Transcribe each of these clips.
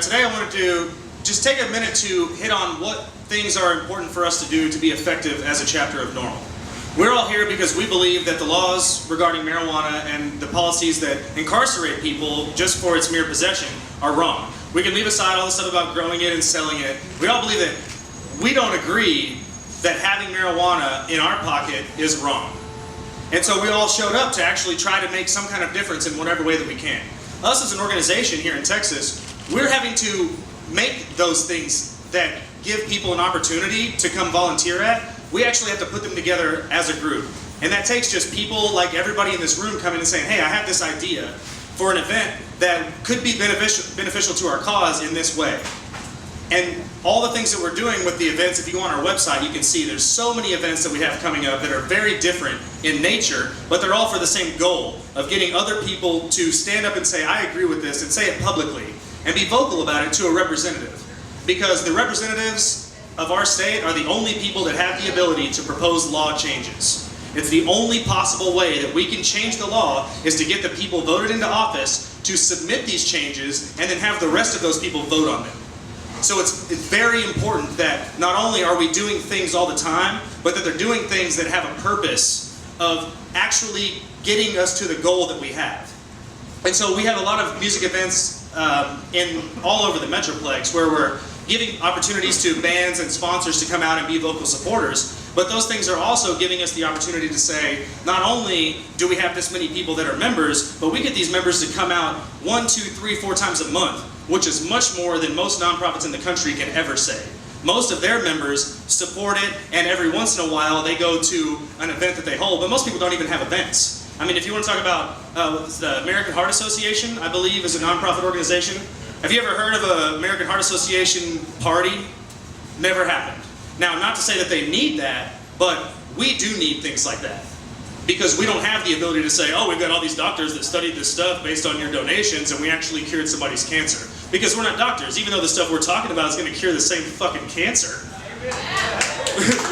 Today I wanted to just take a minute to hit on what things are important for us to do to be effective as a chapter of NORML. We're all here because we believe that the laws regarding marijuana and the policies that incarcerate people just for its mere possession are wrong. We can leave aside all the stuff about growing it and selling it. We all believe that we don't agree that having marijuana in our pocket is wrong. And so we all showed up to actually try to make some kind of difference in whatever way that we can. Us as an organization here in Texas, we're having to make those things that give people an opportunity to come volunteer at. We actually have to put them together as a group. And that takes just people like everybody in this room coming and saying, hey, I have this idea for an event that could be beneficial to our cause in this way. And all the things that we're doing with the events, if you go on our website, you can see there's so many events that we have coming up that are very different in nature, but they're all for the same goal of getting other people to stand up and say, I agree with this, and say it publicly, and be vocal about it to a representative. Because the representatives of our state are the only people that have the ability to propose law changes. It's the only possible way that we can change the law is to get the people voted into office to submit these changes and then have the rest of those people vote on them. So it's very important that not only are we doing things all the time, but that they're doing things that have a purpose of actually getting us to the goal that we have. And so we have a lot of music events in all over the Metroplex where we're giving opportunities to bands and sponsors to come out and be vocal supporters. But those things are also giving us the opportunity to say, not only do we have this many people that are members, but we get these members to come out 1, 2, 3, 4 times a month, which is much more than most nonprofits in the country can ever say. Most of their members support it, and every once in a while they go to an event that they hold, but most people don't even have events. I mean, if you want to talk about the American Heart Association, I believe, is a nonprofit organization. Have you ever heard of an American Heart Association party? Never happened. Now, not to say that they need that, but we do need things like that. Because we don't have the ability to say, oh, we've got all these doctors that studied this stuff based on your donations and we actually cured somebody's cancer. Because we're not doctors, even though the stuff we're talking about is going to cure the same fucking cancer.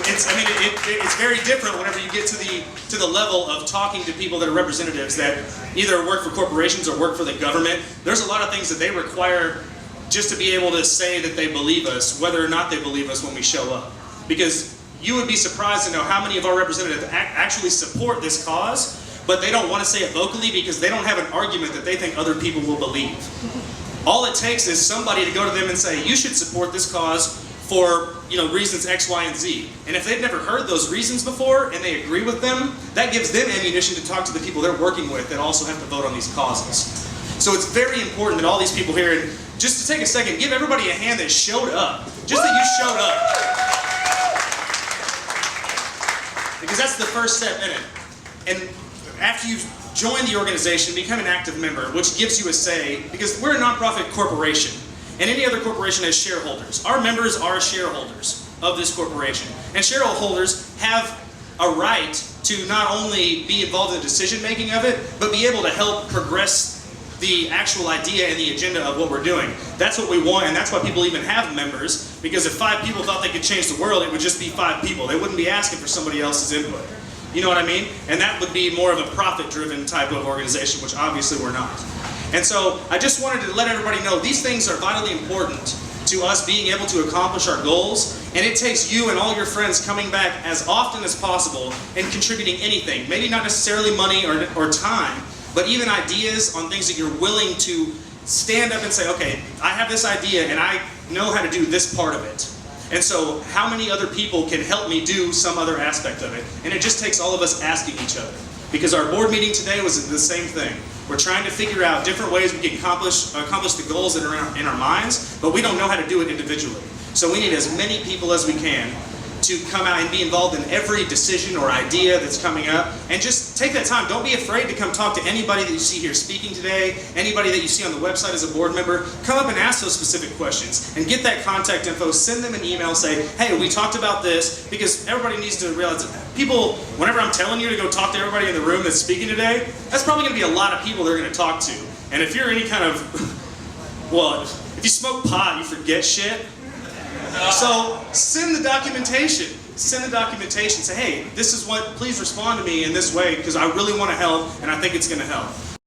It's very different whenever you get to the level of talking to people that are representatives that either work for corporations or work for the government. There's a lot of things that they require just to be able to say that they believe us, whether or not they believe us when we show up. Because you would be surprised to know how many of our representatives actually support this cause, but they don't want to say it vocally because they don't have an argument that they think other people will believe. All it takes is somebody to go to them and say, you should support this cause for reasons X, Y, and Z. And if they've never heard those reasons before and they agree with them, that gives them ammunition to talk to the people they're working with that also have to vote on these causes. So it's very important that all these people here, and just to take a second, give everybody a hand that showed up. Just that you showed up. Because that's the first step in it. And after you've joined the organization, become an active member, which gives you a say, because we're a nonprofit corporation, and any other corporation has shareholders. Our members are shareholders of this corporation. And shareholders have a right to not only be involved in the decision-making of it, but be able to help progress the actual idea and the agenda of what we're doing. That's what we want, and that's why people even have members, because if 5 people thought they could change the world, it would just be 5 people. They wouldn't be asking for somebody else's input. You know what I mean? And that would be more of a profit-driven type of organization, which obviously we're not. And so I just wanted to let everybody know these things are vitally important to us being able to accomplish our goals, and it takes you and all your friends coming back as often as possible and contributing anything. Maybe not necessarily money or time, but even ideas on things that you're willing to stand up and say, okay, I have this idea and I know how to do this part of it. And so how many other people can help me do some other aspect of it? And it just takes all of us asking each other. Because our board meeting today was the same thing. We're trying to figure out different ways we can accomplish the goals that are in our minds, but we don't know how to do it individually. So we need as many people as we can to come out and be involved in every decision or idea that's coming up, and just take that time. Don't be afraid to come talk to anybody that you see here speaking today, anybody that you see on the website as a board member. Come up and ask those specific questions and get that contact info. Send them an email, say, hey, we talked about this, because everybody needs to realize that people, whenever I'm telling you to go talk to everybody in the room that's speaking today, that's probably going to be a lot of people they're going to talk to. And if you're any kind of, well, if you smoke pot, you forget shit. So send the documentation. Send the documentation. Say, hey, this is what, please respond to me in this way because I really want to help and I think it's going to help.